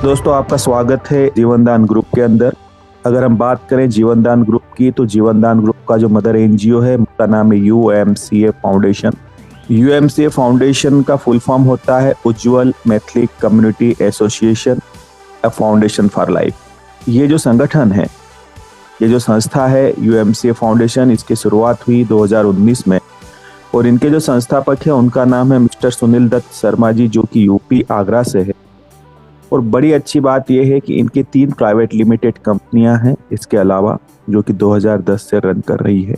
दोस्तों, आपका स्वागत है जीवनदान ग्रुप के अंदर। अगर हम बात करें जीवनदान ग्रुप की, तो जीवनदान ग्रुप का जो मदर एनजीओ है उसका नाम है यूएमसीए फाउंडेशन। यूएमसीए फाउंडेशन का फुल फॉर्म होता है Ujjwal Maithili community association a foundation for life. ये जो संगठन है, ये जो संस्था है यूएमसीए फाउंडेशन, इसकी शुरुआत हुई 2019 में और इनके जो संस्थापक है उनका नाम है मिस्टर सुनील दत्त शर्मा जी, जो कि यूपी आगरा से है। और बड़ी अच्छी बात यह है कि इनकी 3 प्राइवेट लिमिटेड कंपनियां हैं इसके अलावा, जो कि 2010 से रन कर रही है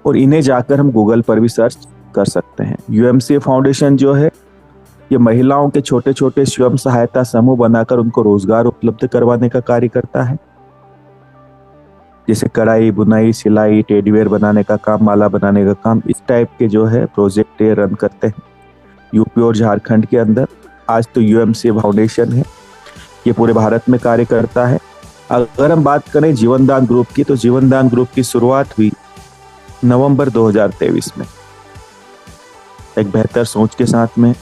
और इन्हें जाकर हम गूगल पर भी सर्च कर सकते हैं। यूएमसीए फाउंडेशन जो है ये महिलाओं के छोटे छोटे स्वयं सहायता समूह बनाकर उनको रोजगार उपलब्ध करवाने का कार्य करता है, जैसे कढ़ाई, बुनाई, सिलाई, टेडीवेयर बनाने का काम, माला बनाने का काम, इस टाइप के जो है प्रोजेक्ट ये रन करते हैं यूपी और झारखंड के अंदर। आज तो यूएमसीए फाउंडेशन है, ये पूरे भारत में कार्य करता है। अगर हम बात करें जीवनदान ग्रुप की, तो जीवनदान ग्रुप की शुरुआत हुई नवंबर 2023 में एक बेहतर सोच के साथ में,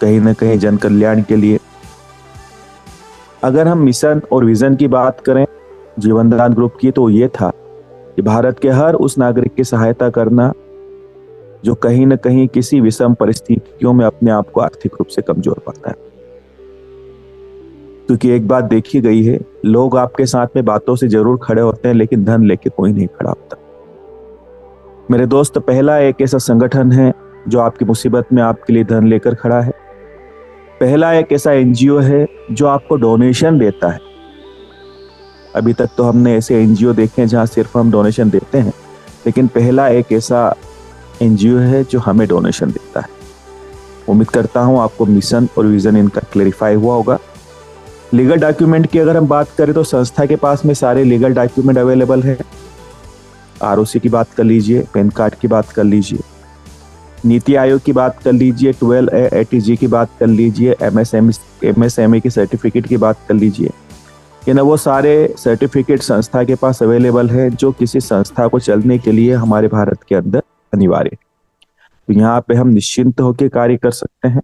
कहीं ना कहीं जन कल्याण के लिए। अगर हम मिशन और विजन की बात करें जीवनदान ग्रुप की, तो ये था कि भारत के हर उस नागरिक की सहायता करना जो कहीं न कहीं किसी विषम परिस्थितियों में अपने आप को आर्थिक रूप से कमजोर पाता है। क्योंकि एक बात देखी गई है, लोग आपके साथ में बातों से जरूर खड़े होते हैं, लेकिन धन लेके कोई नहीं खड़ा होता। मेरे दोस्त, पहला एक ऐसा संगठन है जो आपकी मुसीबत में आपके लिए धन लेकर खड़ा है। पहला एक ऐसा एनजीओ है जो आपको डोनेशन देता है। अभी तक तो हमने ऐसे एनजीओ देखे हैं जहां सिर्फ हम डोनेशन देते हैं, लेकिन पहला एक ऐसा एनजीओ है जो हमें डोनेशन देता है। उम्मीद करता हूं आपको मिशन और विजन इनका क्लेरिफाई हुआ होगा। लीगल डॉक्यूमेंट की अगर हम बात करें तो संस्था के पास में सारे लीगल डॉक्यूमेंट अवेलेबल है। आरओसी की बात कर लीजिए, पैन कार्ड की बात कर लीजिए, नीति आयोग की बात कर लीजिए, 12A ATG की बात कर लीजिए, MSME की सर्टिफिकेट की बात कर लीजिए। ये ना वो सारे सर्टिफिकेट संस्था के पास अवेलेबल है जो किसी संस्था को चलने के लिए हमारे भारत के अंदर अनिवार्य है। तो यहाँ पे हम निश्चिंत होकर कार्य कर सकते हैं।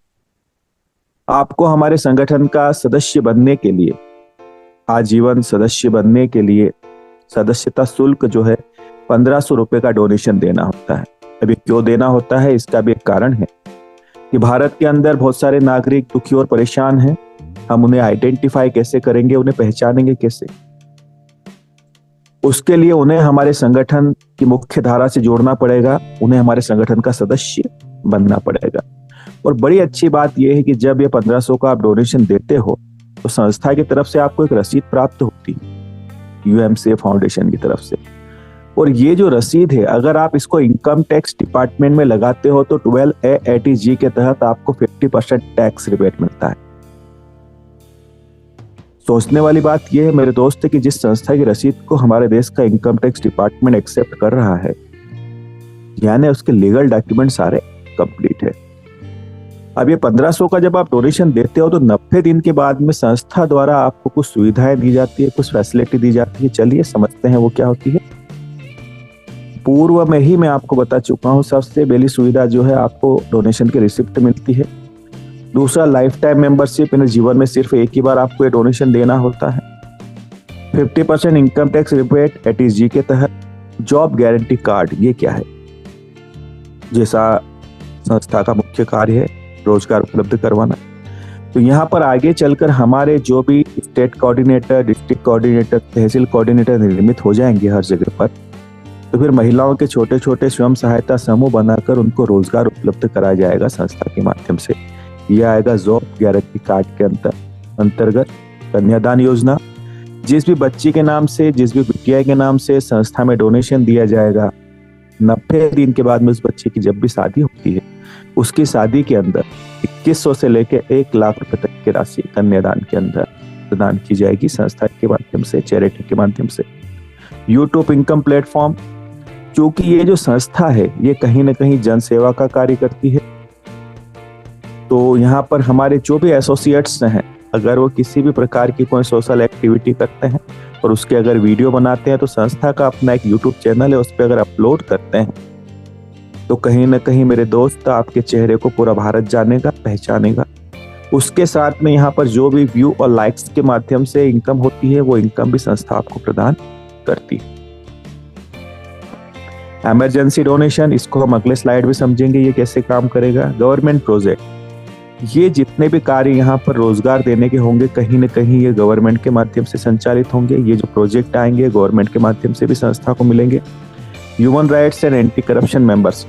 आपको हमारे संगठन का सदस्य बनने के लिए, आजीवन सदस्य बनने के लिए सदस्यता शुल्क जो है 1500 रुपए का डोनेशन देना होता है। अभी क्यों देना होता है, इसका भी एक कारण है कि भारत के अंदर बहुत सारे नागरिक दुखी और परेशान हैं। हम उन्हें आइडेंटिफाई कैसे करेंगे, उन्हें पहचानेंगे कैसे? उसके लिए उन्हें हमारे संगठन की मुख्य धारा से जोड़ना पड़ेगा, उन्हें हमारे संगठन का सदस्य बनना पड़ेगा। और बड़ी अच्छी बात यह है कि जब ये 1500 का आप डोनेशन देते हो तो संस्था की तरफ से आपको एक रसीद प्राप्त होती है यूएमसीए फाउंडेशन की तरफ से। और ये जो रसीद है, अगर आप इसको इनकम टैक्स डिपार्टमेंट में लगाते हो तो 12A ATG के तहत आपको 50% टैक्स रिबेट मिलता है। सोचने वाली बात यह है मेरे दोस्त कि जिस संस्था की रसीद को हमारे देश का इनकम टैक्स डिपार्टमेंट एक्सेप्ट कर रहा है, यानी उसके लीगल डॉक्यूमेंट सारे कंप्लीट है। अब ये 1500 का जब आप डोनेशन देते हो तो 90 दिन के बाद में संस्था द्वारा आपको कुछ सुविधाएं दी जाती है, कुछ फैसिलिटी दी जाती है। चलिए समझते हैं वो क्या होती है। पूर्व में ही मैं आपको बता चुका हूँ, सबसे पहली सुविधा जो है आपको डोनेशन की रिसिप्ट मिलती है। दूसरा, लाइफ टाइम मेंबरशिप, यानी जीवन में सिर्फ एक ही बार आपको ये डोनेशन देना होता है। 50% इनकम टैक्स रिबेट ATG के तहत। जॉब गारंटी कार्ड, ये क्या है? जैसा संस्था का मुख्य कार्य है रोजगार उपलब्ध करवाना, तो यहाँ पर आगे चलकर हमारे जो भी स्टेट कोऑर्डिनेटर, डिस्ट्रिक्ट कोऑर्डिनेटर, तहसील कोऑर्डिनेटर निर्मित हो जाएंगे हर जगह पर, तो फिर महिलाओं के छोटे छोटे स्वयं सहायता समूह बनाकर उनको रोजगार उपलब्ध कराया जाएगा संस्था के माध्यम से। यह आएगा जॉब गारंटी कार्ड के अंतर्गत। कन्यादान योजना, जिस भी बच्ची के नाम से, जिस भी बिटिया के नाम से संस्था में डोनेशन दिया जाएगा, 90 दिन के बाद में उस बच्चे की जब भी शादी होती है, उसकी शादी के अंदर 2100 से लेकर 1 लाख रुपए तक की राशि कन्यादान के अंदर प्रदान की जाएगी संस्था के माध्यम से, चैरिटी के माध्यम से। यूट्यूब इनकम प्लेटफॉर्म, क्योंकि ये जो संस्था है ये कहीं ना कहीं जन सेवा का कार्य करती है, तो यहाँ पर हमारे जो भी एसोसिएट्स हैं, अगर वो किसी भी प्रकार की कोई सोशल एक्टिविटी करते हैं और उसके अगर वीडियो बनाते हैं, तो संस्था का अपना एक यूट्यूब चैनल है, उस पर अगर अपलोड करते हैं तो कहीं ना कहीं मेरे दोस्त आपके चेहरे को पूरा भारत जानेगा, पहचानेगा उसके साथ में यहाँ पर जो भी व्यू और लाइक्स के माध्यम से इनकम होती है वो इनकम भी संस्था आपको प्रदान करती है। इमरजेंसी डोनेशन, इसको हम अगले स्लाइड में समझेंगे ये कैसे काम करेगा। गवर्नमेंट प्रोजेक्ट, ये जितने भी कार्य यहाँ पर रोजगार देने के होंगे कहीं ना कहीं ये गवर्नमेंट के माध्यम से संचालित होंगे। ये जो प्रोजेक्ट आएंगे गवर्नमेंट के माध्यम से भी संस्था को मिलेंगे। Human rights and anti corruption members,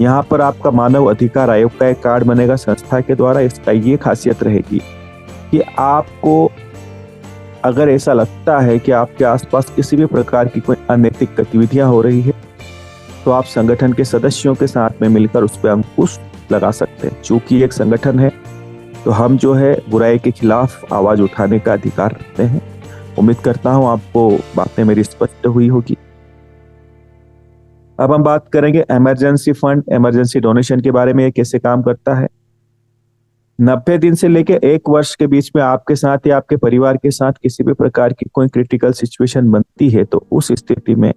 यहाँ पर आपका मानव अधिकार आयोग का एक कार्ड बनेगा संस्था के द्वारा। इसका ये खासियत रहेगी कि आपको अगर ऐसा लगता है कि आपके आसपास किसी भी प्रकार की कोई अनैतिक गतिविधियां हो रही है तो आप संगठन के सदस्यों के साथ में मिलकर उस पर अंकुश लगा सकते हैं। चूंकि एक संगठन है तो हम जो है बुराई के खिलाफ आवाज उठाने का अधिकार रखते हैं। उम्मीद करता हूं आपको बातें मेरी स्पष्ट हुई होगी। अब हम बात करेंगे इमरजेंसी फंड, इमरजेंसी डोनेशन के बारे में। ये कैसे काम करता है। 90 दिन से लेकर 1 वर्ष के बीच में आपके साथ या आपके परिवार के साथ किसी भी प्रकार की कोई क्रिटिकल सिचुएशन बनती है तो उस स्थिति में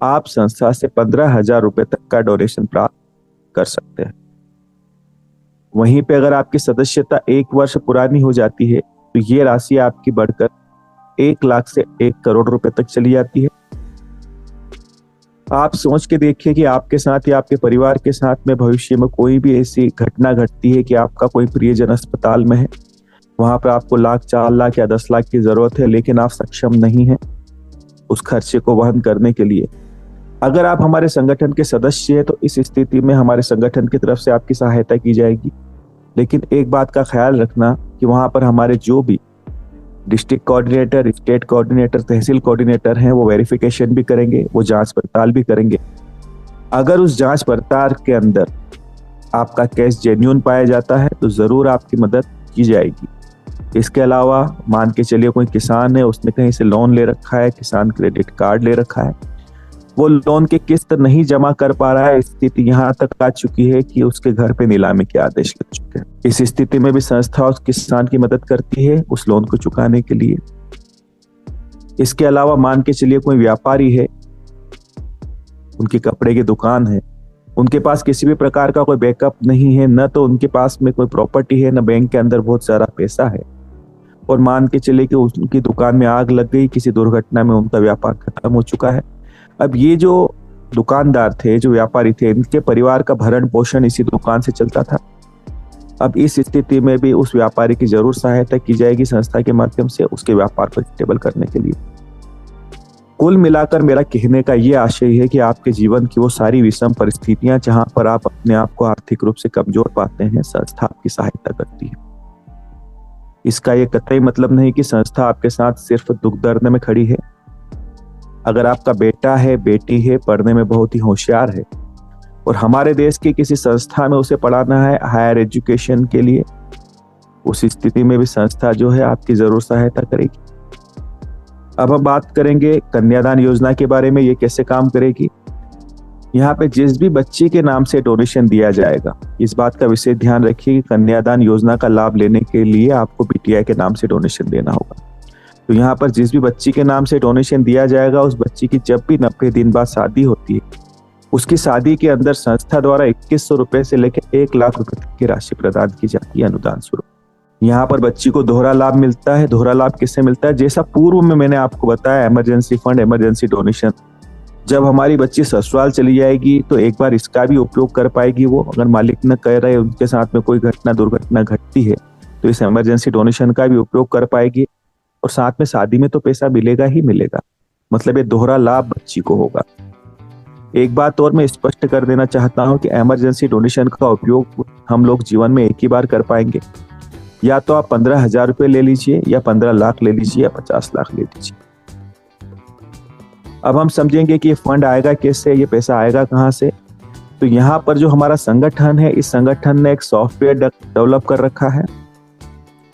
आप संस्था से 15,000 रुपए तक का डोनेशन प्राप्त कर सकते हैं। वहीं पे अगर आपकी सदस्यता 1 वर्ष पुरानी हो जाती है तो ये राशि आपकी बढ़कर 1 लाख से 1 करोड़ रुपए तक चली जाती है। आप सोच के देखिए कि आपके साथ या आपके परिवार के साथ में भविष्य में कोई भी ऐसी घटना घटती है कि आपका कोई प्रियजन अस्पताल में है, वहां पर आपको लाख, 4 लाख या 10 लाख की जरूरत है, लेकिन आप सक्षम नहीं हैं उस खर्चे को वहन करने के लिए। अगर आप हमारे संगठन के सदस्य हैं तो इस स्थिति में हमारे संगठन की तरफ से आपकी सहायता की जाएगी। लेकिन एक बात का ख्याल रखना कि वहां पर हमारे जो भी डिस्ट्रिक्ट कोऑर्डिनेटर, स्टेट कोऑर्डिनेटर, तहसील कोऑर्डिनेटर हैं वो वेरिफिकेशन भी करेंगे, वो जांच पड़ताल भी करेंगे। अगर उस जांच पड़ताल के अंदर आपका केस जेन्युइन पाया जाता है तो जरूर आपकी मदद की जाएगी। इसके अलावा मान के चलिए कोई किसान है, उसने कहीं से लोन ले रखा है, किसान क्रेडिट कार्ड ले रखा है, वो लोन की किस्त नहीं जमा कर पा रहा है, स्थिति यहाँ तक आ चुकी है कि उसके घर पे नीलामी के आदेश लग चुके हैं। इस स्थिति में भी संस्था उस किसान की मदद करती है उस लोन को चुकाने के लिए। इसके अलावा मान के चलिए कोई व्यापारी है, उनकी कपड़े की दुकान है, उनके पास किसी भी प्रकार का कोई बैकअप नहीं है, न तो उनके पास में कोई प्रॉपर्टी है, न बैंक के अंदर बहुत सारा पैसा है, और मान के चलिए कि उनकी दुकान में आग लग गई, किसी दुर्घटना में उनका व्यापार खत्म हो चुका है। अब ये जो दुकानदार थे, जो व्यापारी थे, इनके परिवार का भरण पोषण इसी दुकान से चलता था। अब इस स्थिति में भी उस व्यापारी की जरूर सहायता की जाएगी संस्था के माध्यम से उसके व्यापार को स्टेबल करने के लिए। कुल मिलाकर मेरा कहने का ये आशय है कि आपके जीवन की वो सारी विषम परिस्थितियां जहां पर आप अपने आप को आर्थिक रूप से कमजोर पाते हैं, संस्था आपकी सहायता करती है। इसका ये कतई मतलब नहीं कि संस्था आपके साथ सिर्फ दुख दर्द में खड़ी है। अगर आपका बेटा है, बेटी है, पढ़ने में बहुत ही होशियार है और हमारे देश की किसी संस्था में उसे पढ़ाना है हायर एजुकेशन के लिए, उस स्थिति में भी संस्था जो है आपकी जरूर सहायता करेगी। अब हम बात करेंगे कन्यादान योजना के बारे में। ये कैसे काम करेगी। यहाँ पे जिस भी बच्ची के नाम से डोनेशन दिया जाएगा, इस बात का विशेष ध्यान रखिए कि कन्यादान योजना का लाभ लेने के लिए आपको बीटीआई के नाम से डोनेशन देना होगा। तो यहाँ पर जिस भी बच्ची के नाम से डोनेशन दिया जाएगा, उस बच्ची की जब भी 90 दिन बाद शादी होती है, उसकी शादी के अंदर संस्था द्वारा 2100 रुपए से लेकर 1 लाख रुपए तक की राशि प्रदान की जाती है अनुदान स्वरूप। यहाँ पर बच्ची को दोहरा लाभ मिलता है। दोहरा लाभ किससे मिलता है? जैसा पूर्व में मैंने आपको बताया, इमरजेंसी फंड, इमरजेंसी डोनेशन। जब हमारी बच्ची ससुराल चली जाएगी तो एक बार इसका भी उपयोग कर पाएगी वो। अगर मालिक न कह रहे उनके साथ में कोई दुर्घटना घटती है तो इस इमरजेंसी डोनेशन का भी उपयोग कर पाएगी, और साथ में शादी में तो पैसा मिलेगा ही मिलेगा। मतलब ये दोहरा लाभ बच्ची को होगा। एक बात और मैं स्पष्ट कर देना चाहता हूं कि इमरजेंसी डोनेशन का उपयोग हम लोग जीवन में एक ही बार कर पाएंगे। या तो आप 15,000 रुपए ले लीजिए, या 15 लाख ले लीजिए, या 50 लाख ले लीजिए। अब हम समझेंगे कि ये फंड आएगा कैसे, ये पैसा आएगा कहाँ से। तो यहाँ पर जो हमारा संगठन है, इस संगठन ने एक सॉफ्टवेयर डेवलप कर रखा है।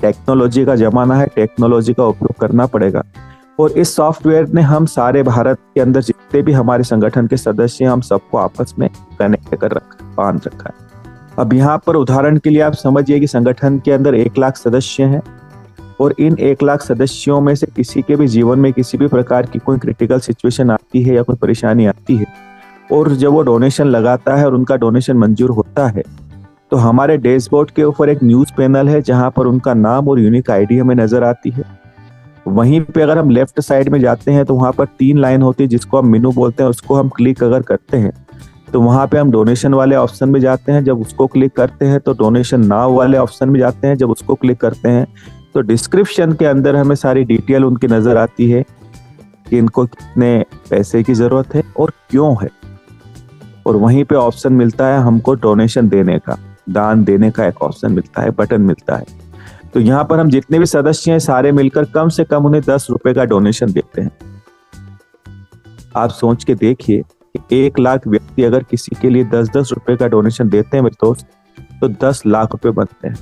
टेक्नोलॉजी का जमाना है, टेक्नोलॉजी का उपयोग करना पड़ेगा। और इस सॉफ्टवेयर ने हम सारे भारत के अंदर जितने भी हमारे संगठन के सदस्य हैं, हम सबको आपस में कनेक्ट कर बांध रखा है। अब यहाँ पर उदाहरण के लिए आप समझिए कि संगठन के अंदर 1 लाख सदस्य हैं, और इन 1 लाख सदस्यों में से किसी के भी जीवन में किसी भी प्रकार की कोई क्रिटिकल सिचुएशन आती है या कोई परेशानी आती है, और जब वो डोनेशन लगाता है और उनका डोनेशन मंजूर होता है, तो हमारे डैशबोर्ड के ऊपर एक न्यूज़ पैनल है जहां पर उनका नाम और यूनिक आईडी हमें नजर आती है। वहीं पे अगर हम लेफ्ट साइड में जाते हैं तो वहां पर 3 लाइन होती है जिसको हम मेनू बोलते हैं। उसको हम क्लिक अगर करते हैं तो वहां पे हम डोनेशन वाले ऑप्शन में जाते हैं। जब उसको क्लिक करते हैं तो डोनेशन नाउ वाले ऑप्शन में जाते हैं। जब उसको क्लिक करते हैं तो डिस्क्रिप्शन के अंदर हमें सारी डिटेल उनकी नजर आती है कि इनको कितने पैसे की जरूरत है और क्यों है। और वहीं पे ऑप्शन मिलता है हमको डोनेशन देने का, दान देने का एक ऑप्शन मिलता है, बटन मिलता है। तो यहाँ पर हम जितने भी सदस्य हैं सारे मिलकर कम से कम उन्हें 10 रुपए का डोनेशन देते हैं। आप सोच के देखिए, 1 लाख व्यक्ति अगर किसी के लिए 10-10 रुपए का डोनेशन देते हैं मेरे दोस्त, तो 10 लाख रुपए बनते हैं।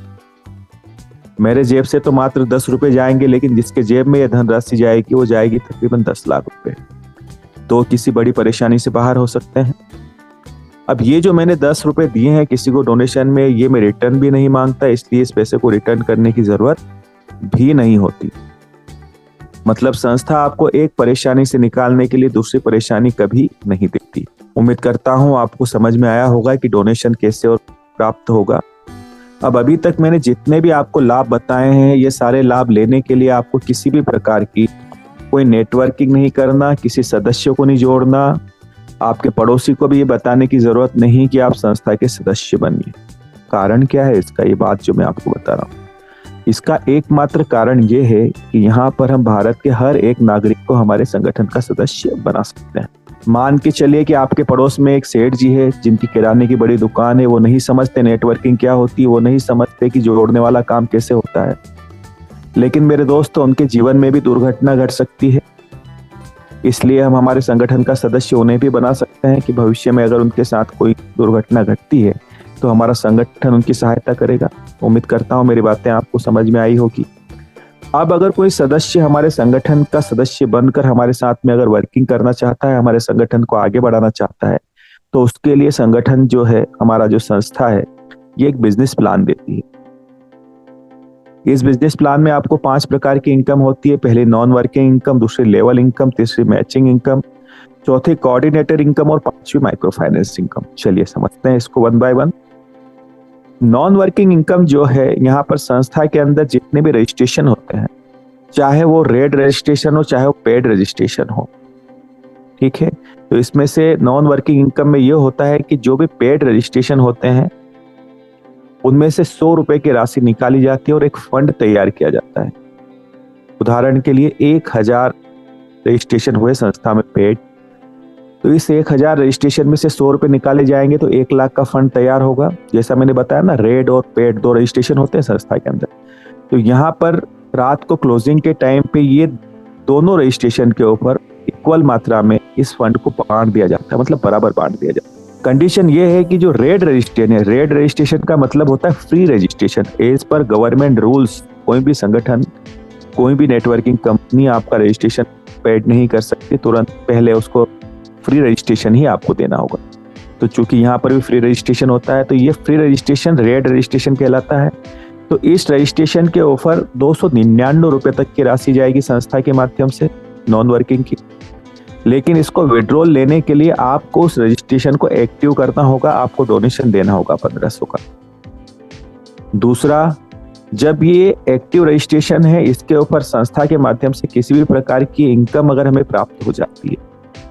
मेरे जेब से तो मात्र 10 रुपए जाएंगे, लेकिन जिसके जेब में यह धनराशि जाएगी वो जाएगी तकरीबन 10 लाख रुपए। तो किसी बड़ी परेशानी से बाहर हो सकते हैं। अब ये जो मैंने 10 रुपए दिए हैं किसी को डोनेशन में, ये मैं रिटर्न भी नहीं मांगता, इसलिए इस पैसे को रिटर्न करने की जरूरत भी नहीं होती। मतलब संस्था आपको एक परेशानी से निकालने के लिए दूसरी परेशानी कभी नहीं देती। उम्मीद करता हूं आपको समझ में आया होगा कि डोनेशन कैसे और प्राप्त होगा। अब अभी तक मैंने जितने भी आपको लाभ बताए हैं, ये सारे लाभ लेने के लिए आपको किसी भी प्रकार की कोई नेटवर्किंग नहीं करना, किसी सदस्य को नहीं जोड़ना, आपके पड़ोसी को भी ये बताने की जरूरत नहीं कि आप संस्था के सदस्य बनिए। कारण क्या है इसका, ये बात जो मैं आपको बता रहा हूँ, इसका एकमात्र कारण ये है कि यहाँ पर हम भारत के हर एक नागरिक को हमारे संगठन का सदस्य बना सकते हैं। मान के चलिए कि आपके पड़ोस में एक सेठ जी है जिनकी किराने की बड़ी दुकान है। वो नहीं समझते नेटवर्किंग क्या होती है, वो नहीं समझते कि जोड़ने वाला काम कैसे होता है। लेकिन मेरे दोस्तों, उनके जीवन में भी दुर्घटना घट सकती है। इसलिए हम हमारे संगठन का सदस्य उन्हें भी बना सकते हैं कि भविष्य में अगर उनके साथ कोई दुर्घटना घटती है तो हमारा संगठन उनकी सहायता करेगा। उम्मीद करता हूँ मेरी बातें आपको समझ में आई होगी। अब अगर कोई सदस्य हमारे संगठन का सदस्य बनकर हमारे साथ में अगर वर्किंग करना चाहता है, हमारे संगठन को आगे बढ़ाना चाहता है, तो उसके लिए संगठन जो है, हमारा जो संस्था है, ये एक बिजनेस प्लान देती है। इस बिजनेस प्लान में आपको 5 प्रकार की इनकम होती है। पहली नॉन वर्किंग इनकम, दूसरी लेवल इनकम, तीसरी मैचिंग इनकम, चौथी कोऑर्डिनेटर इनकम और 5वीं माइक्रो फाइनेंस इनकम। चलिए समझते हैं इसको one by one. Non working income जो है, यहाँ पर संस्था के अंदर जितने भी रजिस्ट्रेशन होते हैं, चाहे वो रेड रजिस्ट्रेशन हो चाहे वो पेड रजिस्ट्रेशन हो, ठीक है। तो इसमें से नॉन वर्किंग इनकम में ये होता है कि जो भी पेड रजिस्ट्रेशन होते हैं उनमें से 100 रुपए की राशि निकाली जाती है और एक फंड तैयार किया जाता है। उदाहरण के लिए 1000 रजिस्ट्रेशन हुए संस्था में पेड, तो इस 1000 रजिस्ट्रेशन में से 100 रुपए निकाले जाएंगे तो 1 लाख का फंड तैयार होगा। जैसा मैंने बताया ना, रेड और पेड 2 रजिस्ट्रेशन होते हैं संस्था के अंदर। तो यहाँ पर रात को क्लोजिंग के टाइम पे ये दोनों रजिस्ट्रेशन के ऊपर इक्वल मात्रा में इस फंड को बांट दिया जाता है, मतलब बराबर बांट दिया जाता है। कंडीशन ये है कि जो रेड रजिस्ट्रेशन है, रेड रजिस्ट्रेशन का मतलब होता है free registration. As per government rules कोई भी संगठन, कोई भी नेटवर्किंग कंपनी आपका रजिस्ट्रेशन पेड नहीं कर सकती, तुरंत पहले उसको फ्री रजिस्ट्रेशन ही आपको देना होगा। तो चूंकि यहाँ पर भी फ्री रजिस्ट्रेशन होता है, तो ये फ्री रजिस्ट्रेशन रेड रजिस्ट्रेशन कहलाता है। तो इस रजिस्ट्रेशन के ऊपर 299 रुपए तक की राशि जाएगी संस्था के माध्यम से, नॉन वर्किंग की। लेकिन इसको विड्रॉल लेने के लिए आपको उस रजिस्ट्रेशन को एक्टिव करना होगा, आपको डोनेशन देना होगा 1500 का। दूसरा, जब ये एक्टिव रजिस्ट्रेशन है, इसके ऊपर संस्था के माध्यम से किसी भी प्रकार की इनकम अगर हमें प्राप्त हो जाती है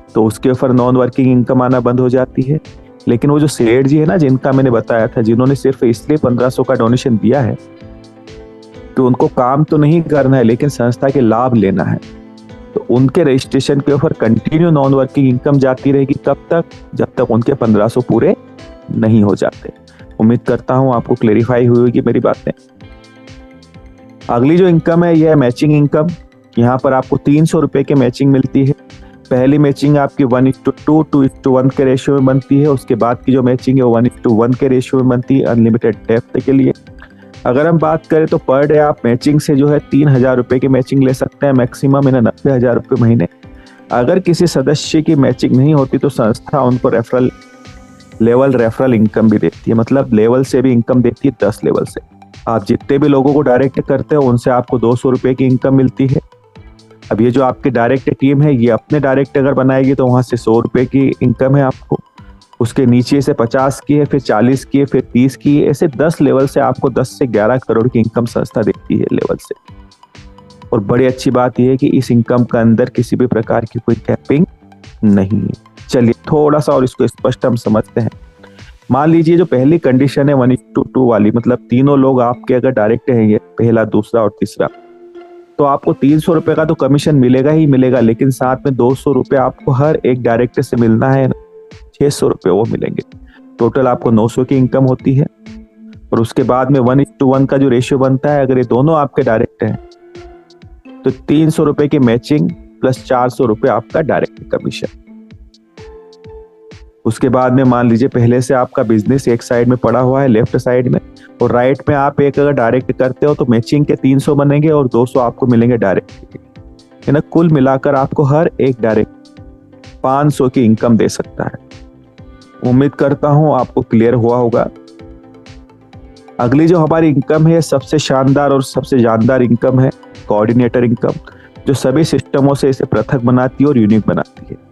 तो उसके ऊपर नॉन वर्किंग इनकम आना बंद हो जाती है। लेकिन वो जो सेठ जी है ना, जिनका मैंने बताया था, जिन्होंने सिर्फ इसलिए 1500 का डोनेशन दिया है कि उनको काम तो नहीं करना है लेकिन संस्था के लाभ लेना है, तो उनके रजिस्ट्रेशन के ऊपर कंटिन्यू नॉन वर्किंग इनकम जाती रहेगी। कब तक? जब तक उनके 1500 पूरे नहीं हो जाते। उम्मीद करता हूं आपको क्लेरिफाई हुई होगी मेरी बातें। अगली जो इनकम है यह है मैचिंग इनकम। यहाँ पर आपको 300 रुपए की मैचिंग मिलती है। पहली मैचिंग आपकी 1:2 2:1 के रेशियो में बनती है। उसके बाद की जो मैचिंग है वो 1:1 के रेशियो में बनती है अनलिमिटेड डेप्थ के लिए। अगर हम बात करें तो पर डे आप मैचिंग से जो है 3000 रुपए की मैचिंग ले सकते हैं, मैक्सिमम 90,000 रुपए महीने। अगर किसी सदस्य की मैचिंग नहीं होती तो संस्था उनको रेफरल इनकम भी देती है, मतलब लेवल से भी इनकम देती है, 10 लेवल से। आप जितने भी लोगों को डायरेक्ट करते हो उनसे आपको 200 रुपए की इनकम मिलती है। अब ये जो आपकी डायरेक्ट टीम है, ये अपने डायरेक्ट अगर बनाएगी तो वहां से 100 रुपए की इनकम है आपको। उसके नीचे से 50 की है, फिर 40 की है, फिर 30 की है, ऐसे 10 लेवल से आपको 10 से 11 करोड़ की इनकम संस्था देती है लेवल से। और बड़ी अच्छी बात यह है कि इस इनकम के अंदर किसी भी प्रकार की कोई कैपिंग नहीं है। चलिए थोड़ा सा और इसको स्पष्ट हम समझते हैं। मान लीजिए जो पहली कंडीशन है 1:2 वाली, मतलब तीनों लोग आपके अगर डायरेक्ट हैं, पहला, दूसरा और तीसरा, तो आपको 300 रुपए का तो कमीशन मिलेगा ही मिलेगा, लेकिन साथ में 200 रुपए आपको हर एक डायरेक्टर से मिलना है, 600 रुपए वो मिलेंगे। टोटल आपको 900 की इनकम होती है। और उसके बाद में 1:1 का जो रेशियो बनता है, अगर ये दोनों आपके डायरेक्ट हैं तो 300 रुपए की मैचिंग प्लस 400 रुपए आपका डायरेक्ट कमीशन। उसके बाद में मान लीजिए पहले से आपका बिजनेस एक साइड में पड़ा हुआ है, लेफ्ट साइड में, और राइट में आप एक अगर डायरेक्ट करते हो तो मैचिंग के 300 बनेंगे और 200 आपको मिलेंगे डायरेक्ट, है ना। कुल मिलाकर आपको हर एक डायरेक्ट 500 की इनकम दे सकता है। उम्मीद करता हूं आपको क्लियर हुआ होगा। अगली जो हमारी इनकम है, सबसे शानदार और सबसे जानदार इनकम है कोऑर्डिनेटर इनकम, जो सभी सिस्टमों से इसे पृथक बनाती है और यूनिक बनाती है।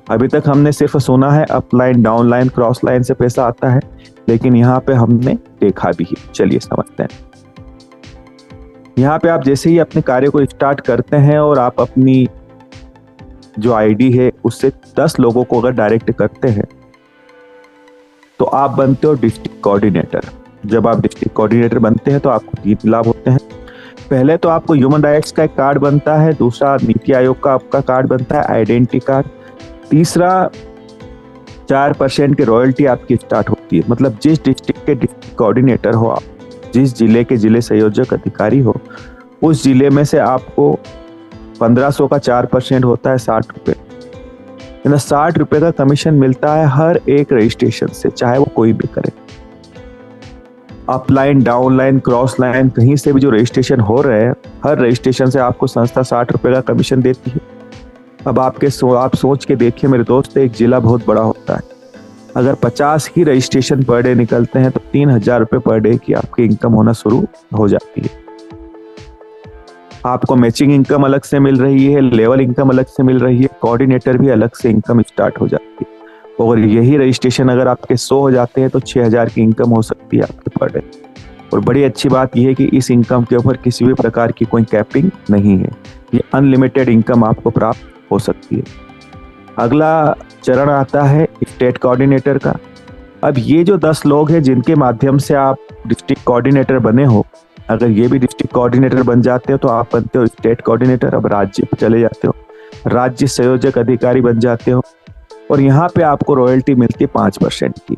अभी तक हमने सिर्फ सुना है अपलाइन, डाउनलाइन, क्रॉस लाइन से पैसा आता है, लेकिन यहाँ पे हमने देखा भी है। चलिए समझते हैं। यहाँ पे आप जैसे ही अपने कार्य को स्टार्ट करते हैं और आप अपनी जो आईडी है उससे 10 लोगों को अगर डायरेक्ट करते हैं तो आप बनते हो डिस्ट्रिक्ट कोऑर्डिनेटर। जब आप डिस्ट्रिक्ट कोऑर्डिनेटर बनते हैं तो आपको 3 लाभ होते हैं। पहले तो आपको ह्यूमन राइट्स का एक कार्ड बनता है, दूसरा नीति आयोग का आपका कार्ड बनता है, आइडेंटिटी कार्ड, तीसरा 4% की रॉयल्टी आपकी स्टार्ट होती है। मतलब जिस डिस्ट्रिक्ट के डिस्ट्रिक्ट कोऑर्डिनेटर हो आप, जिस जिले के जिले संयोजक अधिकारी हो, उस जिले में से आपको 1500 का 4% होता है 60 रुपये, 60 रुपये का कमीशन मिलता है हर एक रजिस्ट्रेशन से, चाहे वो कोई भी करे। अपलाइन, डाउनलाइन, क्रॉस लाइन, कहीं से भी जो रजिस्ट्रेशन हो रहे हैं, हर रजिस्ट्रेशन से आपको संस्था 60 रुपये का कमीशन देती है। अब आप सोच के देखिए मेरे दोस्त, एक जिला बहुत बड़ा होता है, अगर 50 ही रजिस्ट्रेशन पर डे निकलते हैं तो 3000 रुपये पर डे की आपकी इनकम होना शुरू हो जाती है। आपको मैचिंग इनकम अलग से मिल रही है, लेवल इनकम अलग से मिल रही है, कोऑर्डिनेटर भी अलग से इनकम स्टार्ट हो जाती है। और यही रजिस्ट्रेशन अगर आपके 100 हो जाते हैं तो 6000 की इनकम हो सकती है आपके पर डे। और बड़ी अच्छी बात यह है कि इस इनकम के ऊपर किसी भी प्रकार की कोई कैपिंग नहीं है, ये अनलिमिटेड इनकम आपको प्राप्त हो सकती है। अगला चरण आता है स्टेट कोऑर्डिनेटर का। अब ये जो 10 लोग हैं जिनके माध्यम से आप डिस्ट्रिक्ट कोऑर्डिनेटर बने हो, अगर ये भी डिस्ट्रिक्ट कोऑर्डिनेटर बन जाते हो तो आप बनते हो स्टेट कोऑर्डिनेटर। अब राज्य पे चले जाते हो, राज्य संयोजक अधिकारी बन जाते हो, और यहाँ पे आपको रॉयल्टी मिलती है 5% की।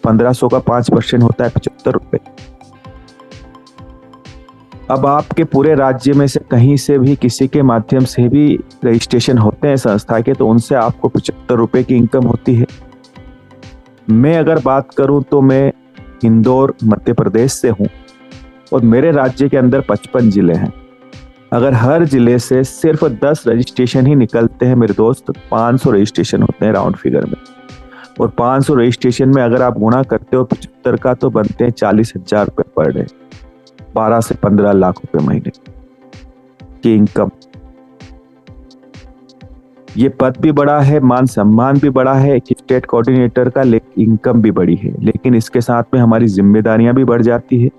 1500 का 5% होता है 75 रुपए। अब आपके पूरे राज्य में से कहीं से भी किसी के माध्यम से भी रजिस्ट्रेशन होते हैं संस्था के, तो उनसे आपको 75 रुपए की इनकम होती है। मैं अगर बात करूं तो मैं इंदौर मध्य प्रदेश से हूं और मेरे राज्य के अंदर 55 जिले हैं। अगर हर जिले से सिर्फ 10 रजिस्ट्रेशन ही निकलते हैं मेरे दोस्त, 500 रजिस्ट्रेशन होते हैं राउंड फिगर में, और 500 रजिस्ट्रेशन में अगर आप गुणा करते हो 75 का तो बनते हैं 40,000 रुपए पर डे, 12 से 15 लाख रुपए महीने की इनकम। ये पद भी बड़ा है, मान सम्मान भी बड़ा है एक स्टेट कोऑर्डिनेटर का, इनकम भी बड़ी है, लेकिन इसके साथ में हमारी जिम्मेदारियां भी बढ़ जाती है।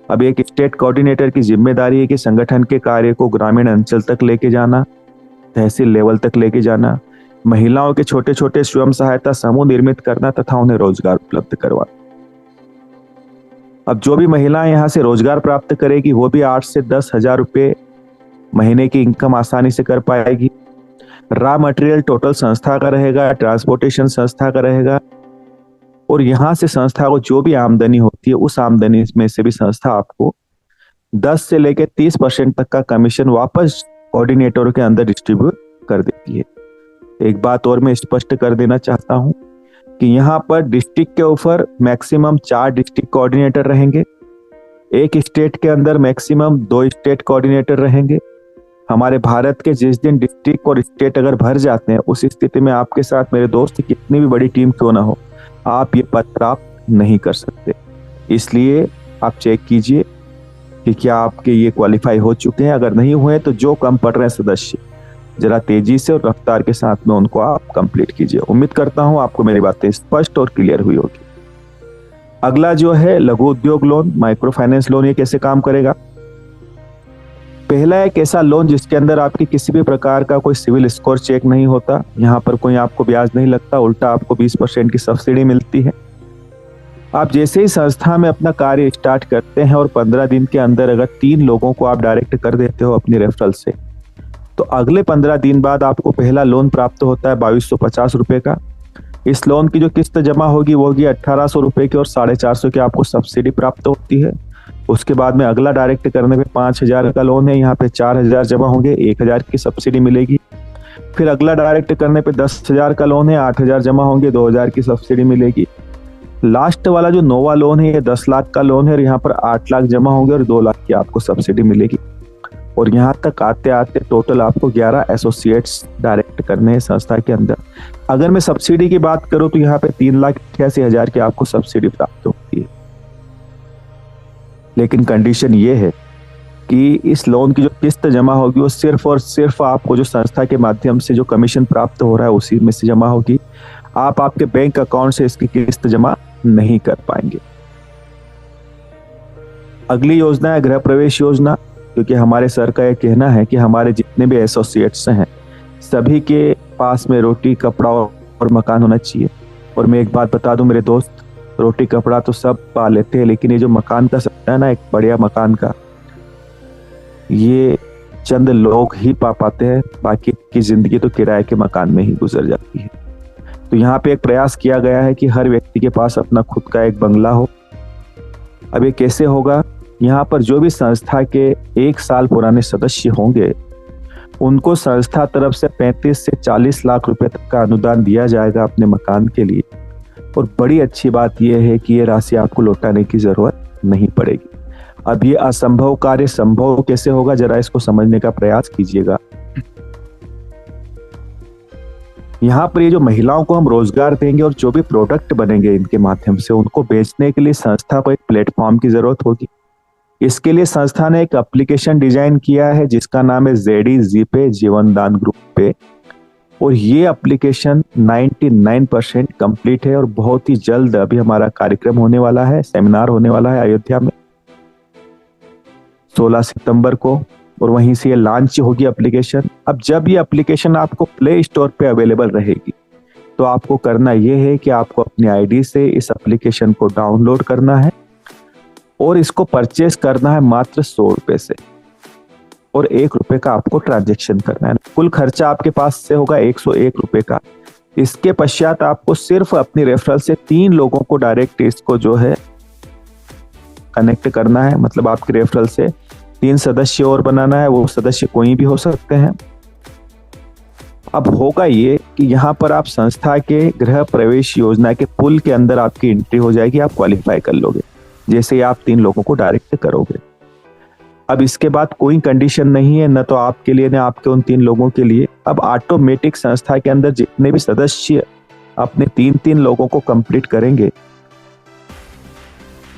अब एक स्टेट कोऑर्डिनेटर की जिम्मेदारी है कि संगठन के कार्य को ग्रामीण अंचल तक लेके जाना, तहसील लेवल तक लेके जाना, महिलाओं के छोटे छोटे स्वयं सहायता समूह निर्मित करना तथा उन्हें रोजगार उपलब्ध करवाना। अब जो भी महिलाएं यहाँ से रोजगार प्राप्त करेगी वो भी 8 से 10,000 रुपये महीने की इनकम आसानी से कर पाएगी। रॉ मटेरियल टोटल संस्था का रहेगा, ट्रांसपोर्टेशन संस्था का रहेगा, और यहाँ से संस्था को जो भी आमदनी होती है उस आमदनी में से भी संस्था आपको 10 से लेकर 30% तक का कमीशन वापस कोऑर्डिनेटरों के अंदर डिस्ट्रीब्यूट कर देती है। एक बात और मैं स्पष्ट कर देना चाहता हूं कि यहाँ पर डिस्ट्रिक्ट के ऊपर मैक्सिमम 4 डिस्ट्रिक्ट कोऑर्डिनेटर रहेंगे, एक स्टेट के अंदर मैक्सिमम 2 स्टेट कोऑर्डिनेटर रहेंगे। हमारे भारत के जिस दिन डिस्ट्रिक्ट और स्टेट अगर भर जाते हैं, उस स्थिति में आपके साथ मेरे दोस्त कितनी भी बड़ी टीम क्यों ना हो, आप ये पद प्राप्त नहीं कर सकते। इसलिए आप चेक कीजिए कि क्या आपके ये क्वालिफाई हो चुके हैं। अगर नहीं हुए तो जो कम पढ़ रहे हैं सदस्य, जरा तेजी से और रफ्तार के साथ में उनको आप कंप्लीट कीजिए। उम्मीद करता हूं आपको मेरी बातें स्पष्ट और क्लियर हुई होगी। अगला जो है लघु उद्योग लोन, माइक्रो फाइनेंस लोन, ये कैसे काम करेगा? पहला एक ऐसा लोन जिसके अंदर आपकी किसी भी प्रकार का कोई सिविल स्कोर चेक नहीं होता, यहाँ पर कोई आपको ब्याज नहीं लगता, उल्टा आपको 20% की सब्सिडी मिलती है। आप जैसे ही संस्था में अपना कार्य स्टार्ट करते हैं और 15 दिन के अंदर अगर 3 लोगों को आप डायरेक्ट कर देते हो अपनी रेफरल से, तो अगले 15 दिन बाद आपको पहला लोन प्राप्त होता है 2250 रुपए का। इस लोन की जो किस्त जमा होगी वो होगी 1800 रुपए की और 450 की आपको सब्सिडी प्राप्त होती है। उसके बाद में अगला डायरेक्ट करने पे 5000 का लोन है, यहाँ पे 4000 जमा होंगे, 1000 की सब्सिडी मिलेगी। फिर अगला डायरेक्ट करने पे 10,000 का लोन है, 8000 जमा होंगे, 2000 की सब्सिडी मिलेगी। लास्ट वाला जो नोवा लोन है ये 10 लाख का लोन है और यहाँ पर 8 लाख जमा होंगे और 2 लाख की आपको सब्सिडी मिलेगी। और यहाँ तक आते आते टोटल आपको 11 एसोसिएट्स डायरेक्ट करने हैं संस्था के अंदर। अगर मैं सब्सिडी की बात करूं तो यहाँ पे 3,88,000 की आपको सब्सिडी प्राप्त होती है। लेकिन कंडीशन ये है कि इस लोन की जो किस्त जमा होगी वो सिर्फ और सिर्फ आपको जो संस्था के माध्यम से जो कमीशन प्राप्त हो रहा है उसी में से जमा होगी। आप आपके बैंक अकाउंट से इसकी किस्त जमा नहीं कर पाएंगे। अगली योजना है गृह प्रवेश योजना, क्योंकि हमारे सर का यह कहना है कि हमारे जितने भी एसोसिएट्स हैं सभी के पास में रोटी, कपड़ा और मकान होना चाहिए। और मैं एक बात बता दूं मेरे दोस्त, रोटी कपड़ा तो सब पा लेते हैं, लेकिन ये जो मकान का सपना है ना, एक बढ़िया मकान का, ये चंद लोग ही पा पाते हैं। बाकी की जिंदगी तो किराए के मकान में ही गुजर जाती है। तो यहाँ पे एक प्रयास किया गया है कि हर व्यक्ति के पास अपना खुद का एक बंगला हो। अब ये कैसे होगा? यहाँ पर जो भी संस्था के 1 साल पुराने सदस्य होंगे उनको संस्था तरफ से 35 से 40 लाख रुपए तक का अनुदान दिया जाएगा अपने मकान के लिए। और बड़ी अच्छी बात यह है कि ये राशि आपको लौटाने की जरूरत नहीं पड़ेगी। अब ये असंभव कार्य संभव कैसे होगा, जरा इसको समझने का प्रयास कीजिएगा। यहाँ पर ये जो महिलाओं को हम रोजगार देंगे और जो भी प्रोडक्ट बनेंगे इनके माध्यम से उनको बेचने के लिए संस्था को एक प्लेटफॉर्म की जरूरत होगी। इसके लिए संस्था ने एक एप्लीकेशन डिजाइन किया है जिसका नाम है ZED जीवन दान ग्रुप पे। और ये एप्लीकेशन 99% कंप्लीट है और बहुत ही जल्द अभी हमारा कार्यक्रम होने वाला है, सेमिनार होने वाला है अयोध्या में 16 सितंबर को, और वहीं से ये लॉन्च होगी एप्लीकेशन। अब जब ये एप्लीकेशन आपको प्ले स्टोर पे अवेलेबल रहेगी तो आपको करना ये है कि आपको अपनी आईडी से इस एप्लीकेशन को डाउनलोड करना है और इसको परचेस करना है मात्र 100 रुपए से, और 1 रुपए का आपको ट्रांजेक्शन करना है। कुल खर्चा आपके पास से होगा 101 रुपए का। इसके पश्चात आपको सिर्फ अपनी रेफरल से 3 लोगों को डायरेक्ट इसको जो है कनेक्ट करना है। मतलब आपके रेफरल से 3 सदस्य और बनाना है, वो सदस्य कोई भी हो सकते हैं। अब होगा ये कि यहाँ पर आप संस्था के गृह प्रवेश योजना के पुल के अंदर आपकी एंट्री हो जाएगी, आप क्वालिफाई कर लोगे जैसे ही आप 3 लोगों को डायरेक्ट करोगे। अब इसके बाद कोई कंडीशन नहीं है, न तो आपके लिए न आपके उन 3 लोगों के लिए। अब ऑटोमेटिक संस्था के अंदर जितने भी सदस्य अपने 3-3 लोगों को कंप्लीट करेंगे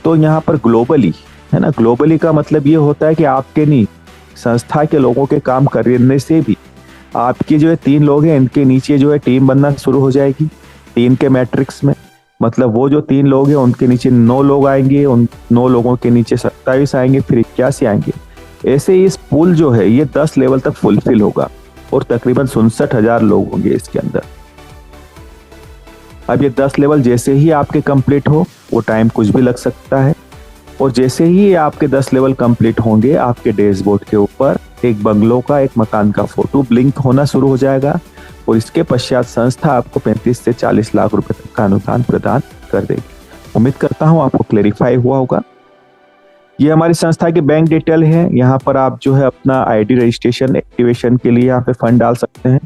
तो यहाँ पर ग्लोबली है ना, ग्लोबली का मतलब ये होता है कि आपके नहीं संस्था के लोगों के काम करने से भी आपकी जो है 3 लोग हैं इनके नीचे जो है टीम बनना शुरू हो जाएगी 3 के मैट्रिक्स में। मतलब वो जो 3 लोग हैं उनके नीचे 9 लोग आएंगे, उन 9 लोगों के नीचे 27 आएंगे, फिर 81 आएंगे। ऐसे ही इस पूल जो है ये 10 लेवल तक फुलफिल होगा और तकरीबन 67,000 लोग होंगे इसके अंदर। अब ये 10 लेवल जैसे ही आपके कंप्लीट हो, वो टाइम कुछ भी लग सकता है, और जैसे ही आपके 10 लेवल कंप्लीट होंगे आपके डैशबोर्ड के ऊपर एक बंगलों का, एक मकान का फोटो ब्लिंक होना शुरू हो जाएगा और इसके पश्चात संस्था आपको 35 से 40 लाख रुपए तक का अनुदान प्रदान कर देगी। उम्मीद करता हूं आपको क्लेरिफाई हुआ होगा। ये हमारी संस्था की बैंक डिटेल है। यहाँ पर आप जो है अपना आईडी रजिस्ट्रेशन एक्टिवेशन के लिए यहाँ पे फंड डाल सकते हैं।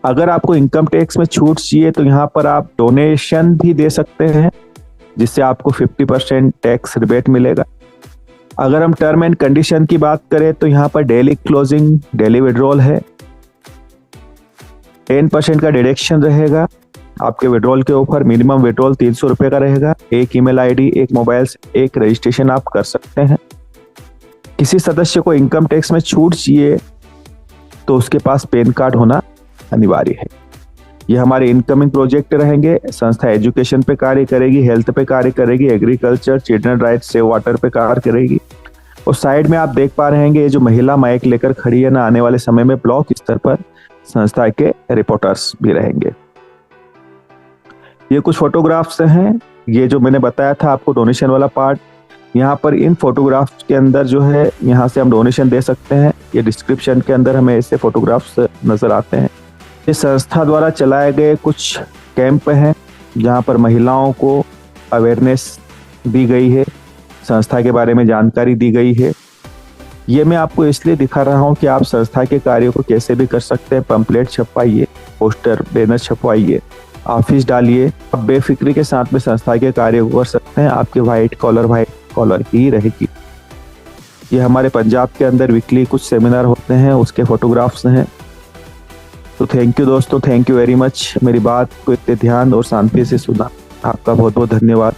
अगर आपको इनकम टैक्स में छूट चाहिए तो यहाँ पर आप डोनेशन भी दे सकते हैं जिससे आपको 50% टैक्स रिबेट मिलेगा। अगर हम टर्म एंड कंडीशन की बात करें तो यहाँ पर डेली क्लोजिंग, डेली विड्रॉल है, 10% का डिडक्शन रहेगा आपके विड्रॉल के ऊपर। मिनिमम विड्रॉल 300 रुपए का रहेगा। एक ईमेल आईडी, एक मोबाइल से एक रजिस्ट्रेशन आप कर सकते हैं। किसी सदस्य को इनकम टैक्स में छूट चाहिए तो उसके पास पैन कार्ड होना अनिवार्य है। ये हमारे इनकमिंग प्रोजेक्ट रहेंगे। संस्था एजुकेशन पे कार्य करेगी, हेल्थ पे कार्य करेगी, agriculture, children rights, save water पे कार्य करेगी। और साइड में आप देख पा रहे हैं ये जो महिला माइक लेकर खड़ी है ना, आने वाले समय में ब्लॉक स्तर पर संस्था के रिपोर्टर्स भी रहेंगे। ये कुछ फोटोग्राफ्स हैं, ये जो मैंने बताया था आपको डोनेशन वाला पार्ट। यहाँ पर इन फोटोग्राफ्स के अंदर जो है, यहाँ से हम डोनेशन दे सकते हैं। ये डिस्क्रिप्शन के अंदर हमें ऐसे फोटोग्राफ्स नजर आते हैं। ये संस्था द्वारा चलाए गए कुछ कैंप हैं जहाँ पर महिलाओं को अवेयरनेस दी गई है, संस्था के बारे में जानकारी दी गई है। ये मैं आपको इसलिए दिखा रहा हूँ कि आप संस्था के कार्यों को कैसे भी कर सकते हैं। पंपलेट छपवाइए, पोस्टर बैनर छपवाइए, ऑफिस डालिए, आप बेफिक्री के साथ में संस्था के कार्य को कर सकते हैं। आपके व्हाइट कॉलर ही रहेगी। ये हमारे पंजाब के अंदर वीकली कुछ सेमिनार होते हैं, उसके फोटोग्राफ्स हैं। तो थैंक यू दोस्तों, थैंक यू वेरी मच। मेरी बात को इतने ध्यान और शांति से सुना, आपका बहुत बहुत धन्यवाद।